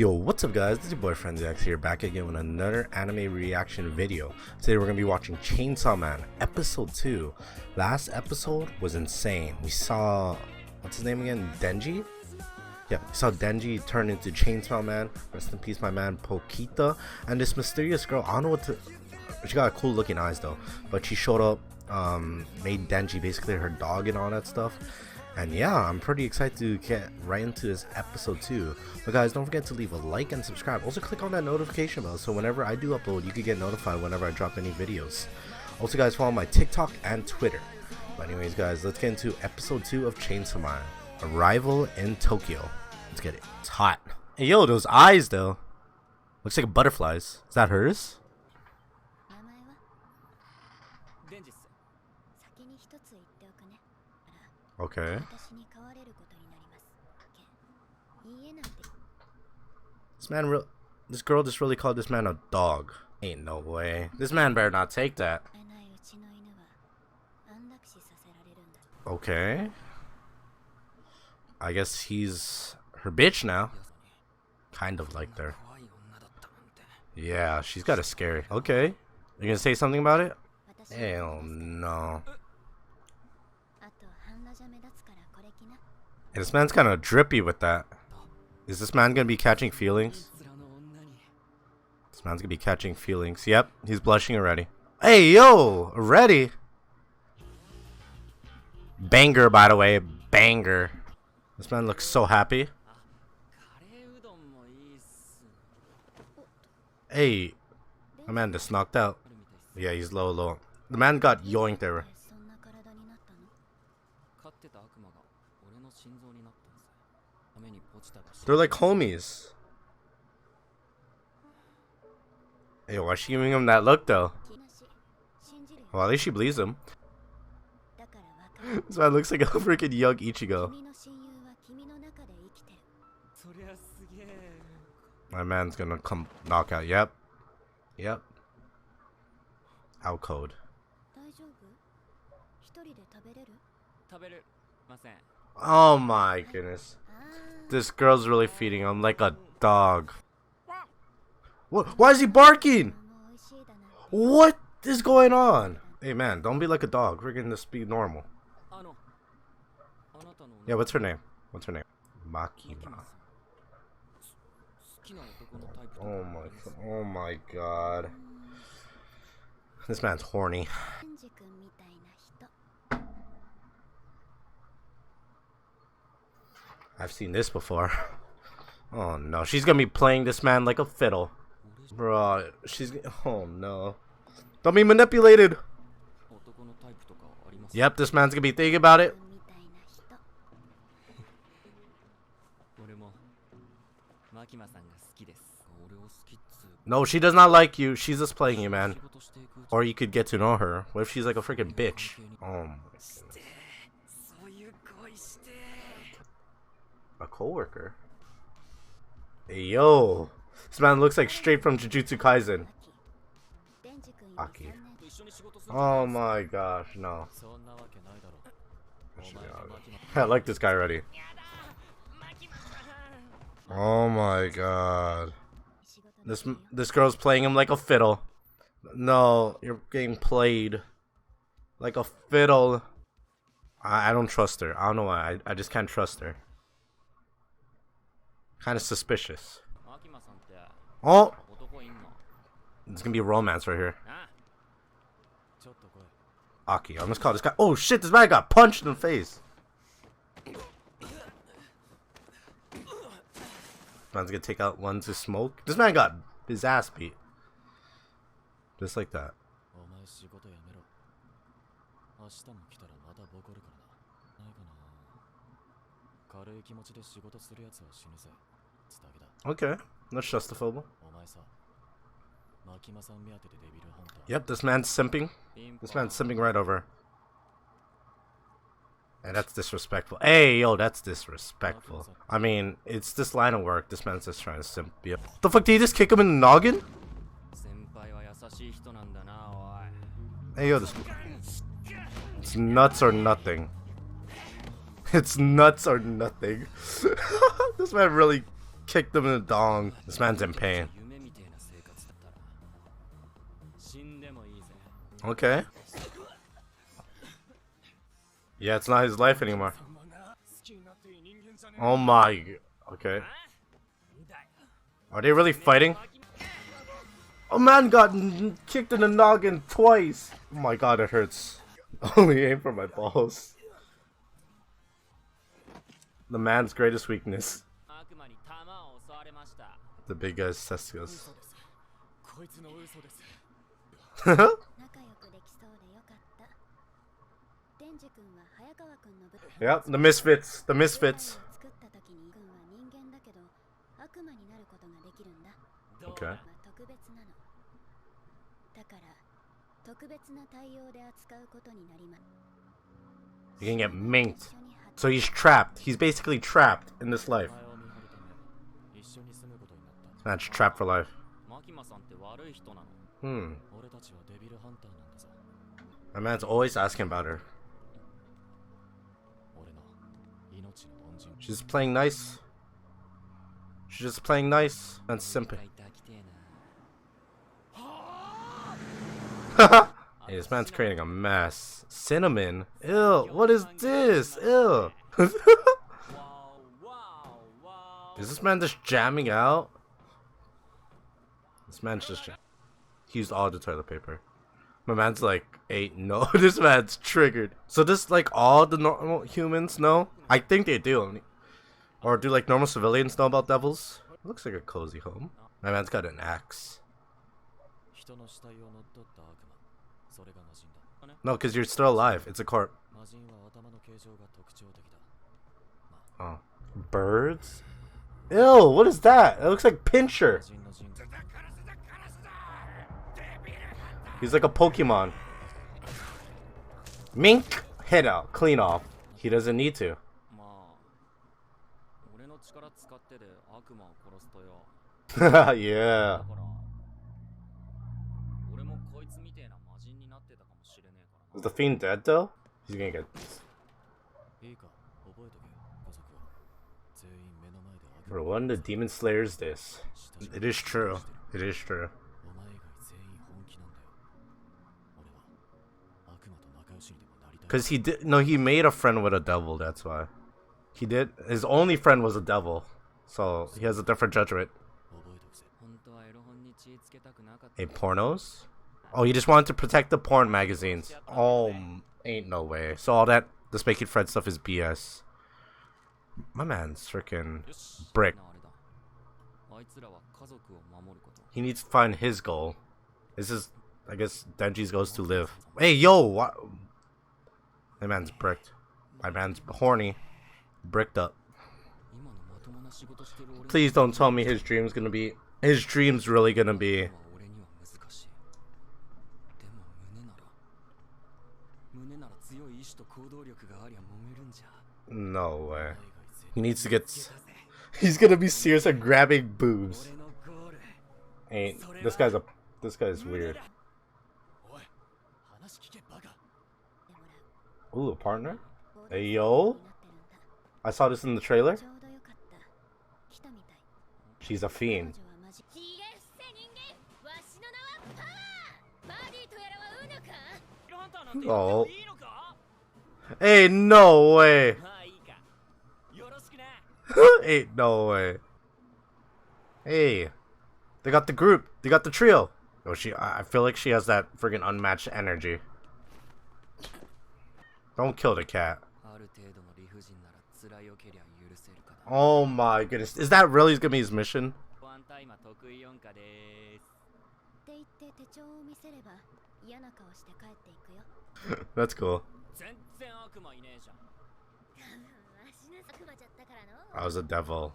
Yo, what's up guys, this is your boy X here, back again with another anime reaction video. Today we're going to be watching Chainsaw Man episode 2. Last episode was insane. We saw, what's his name again, Denji? Yeah, we saw Denji turn into Chainsaw Man. Rest in peace my man Pokita. And this mysterious girl, I don't know what to, she got cool looking eyes though, but she showed up, made Denji basically her dog and all that stuff. And yeah, I'm pretty excited to get right into this episode 2. But guys, don't forget to leave a like and subscribe. Also click on that notification bell so whenever I do upload, you can get notified whenever I drop any videos. Also guys, follow my TikTok and Twitter. But anyways guys, let's get into episode 2 of Chainsaw Man, Arrival in Tokyo. Let's get it. It's hot. Hey yo, those eyes though. Looks like a butterflies. Is that hers? Okay. This girl just really called this man a dog. Ain't no way. This man better not take that. Okay. I guess he's her bitch now. Kind of like her. Yeah, she's got a scary. Okay. You gonna say something about it? Hell no. And this man's kind of drippy with that. Is this man gonna be catching feelings? This man's gonna be catching feelings. Yep, he's blushing already. Hey yo, already? Banger, by the way, banger. This man looks so happy. Hey, my man just knocked out. Yeah, he's low. The man got yoinked there. They're like homies. Hey, why is she giving him that look though? Well, at least she believes him. This man looks like a freaking young Ichigo. My man's gonna come knock out. Yep. Out code. Oh my goodness. This girl's really feeding him like a dog. What? Why is he barking? What is going on? Hey man, don't be like a dog. We're gonna just be normal. Yeah, what's her name? Makima. Oh my god. This man's horny. I've seen this before. Oh no, she's gonna be playing this man like a fiddle. Bro, oh no. Don't be manipulated. Yep, this man's gonna be thinking about it. No, she does not like you. She's just playing you, man. Or you could get to know her. What if she's like a freaking bitch? Oh my goodness. A coworker. Hey, yo, this man looks like straight from Jujutsu Kaisen. Aki. Oh my gosh, no. I like this guy already. Oh my god. This girl's playing him like a fiddle. No, you're getting played like a fiddle. I don't trust her. I don't know why. I just can't trust her. Kind of suspicious. Oh! It's gonna be a romance right here. Aki, I almost call this guy. Oh shit, this man got punched in the face. Man's gonna take out one to smoke. This man got his ass beat. Just like that. Okay, that's justifiable. Yep, this man's simping. This man's simping right over. And that's disrespectful. Hey, yo, that's disrespectful. I mean, it's this line of work. This man's just trying to simp. Yep. The fuck, did he just kick him in the noggin? Hey, yo, this... It's nuts or nothing. It's nuts or nothing. This man really kicked him in the dong. This man's in pain. Okay. Yeah, it's not his life anymore. Oh my. Okay. Are they really fighting? A man got kicked in the noggin twice. Oh my god, it hurts. Only aim for my balls. The man's greatest weakness. The big guy's testicles. Yep, the misfits. The misfits. Okay. You can get minked. So he's trapped. He's basically trapped in this life. This man's trapped for life. My man's always asking about her. She's playing nice. She's just playing nice and simple. Hey, this man's creating a mess. Cinnamon? Ew, what is this? Ew. Is this man just jamming out? This man's just he used all the toilet paper. My man's like, hey, no, this man's triggered. So this like all the normal humans know? I think they do. Or do like normal civilians know about devils? Looks like a cozy home. My man's got an axe. No, because you're still alive. It's a corpse. Oh. Birds? Ew, what is that? It looks like Pinscher. He's like a Pokemon. Mink! Head out. Clean off. He doesn't need to. Yeah. Is the fiend dead though? He's gonna get. Bro, what in the Demon Slayer is this? It is true. It is true. Cause he did. No, he made a friend with a devil. That's why. He did. His only friend was a devil, so he has a different judgment. Hey, pornos? Oh, he just wanted to protect the porn magazines. Oh, ain't no way. So all that, this making friends stuff is BS. My man's freaking brick. He needs to find his goal. This is, I guess, Denji's goes to live. Hey, yo, what? My man's bricked. My man's horny. Bricked up. Please don't tell me his dream's gonna be. His dream's really gonna be. No way. He needs to get. He's gonna be serious at grabbing boobs. Ain't this guy's a. This guy's weird. Ooh, a partner? Hey, yo. I saw this in the trailer. She's a fiend. Oh. Hey, no way. Ain't no way. Hey. They got the group. They got the trio. Oh, I feel like she has that friggin' unmatched energy. Don't kill the cat. Oh my goodness. Is that really gonna be his mission? That's cool. I was a devil.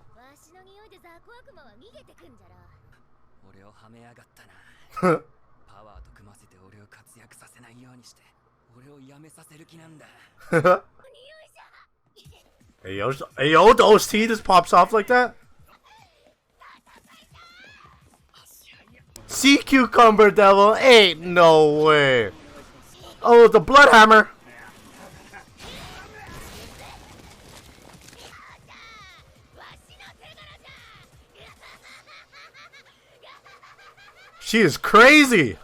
Hey yo, those teeth just pops off like that? Sea cucumber devil? Ain't no way. Oh, the blood hammer. She is crazy.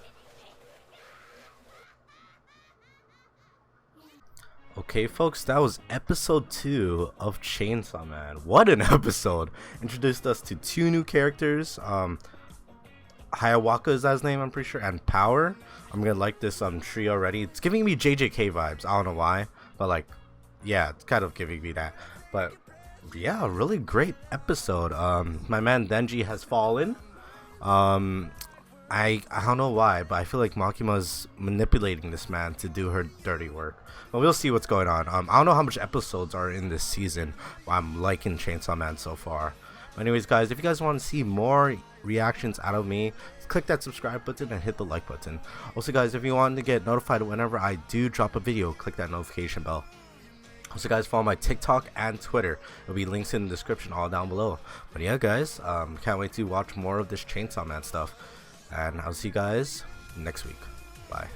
Okay, folks, that was episode 2 of Chainsaw Man. What an episode! Introduced us to 2 new characters. Hiawatha is that his name, I'm pretty sure, and Power. I'm gonna like this tree already. It's giving me JJK vibes. I don't know why, but like, yeah, it's kind of giving me that. But yeah, really great episode. My man Denji has fallen. I don't know why, but I feel like Makima's manipulating this man to do her dirty work. But we'll see what's going on. I don't know how much episodes are in this season, but I'm liking Chainsaw Man so far. But anyways, guys, if you guys want to see more reactions out of me, click that subscribe button and hit the like button. Also, guys, if you want to get notified whenever I do drop a video, click that notification bell. Also, guys, follow my TikTok and Twitter. There'll be links in the description all down below. But yeah, guys, can't wait to watch more of this Chainsaw Man stuff. And I'll see you guys next week. Bye.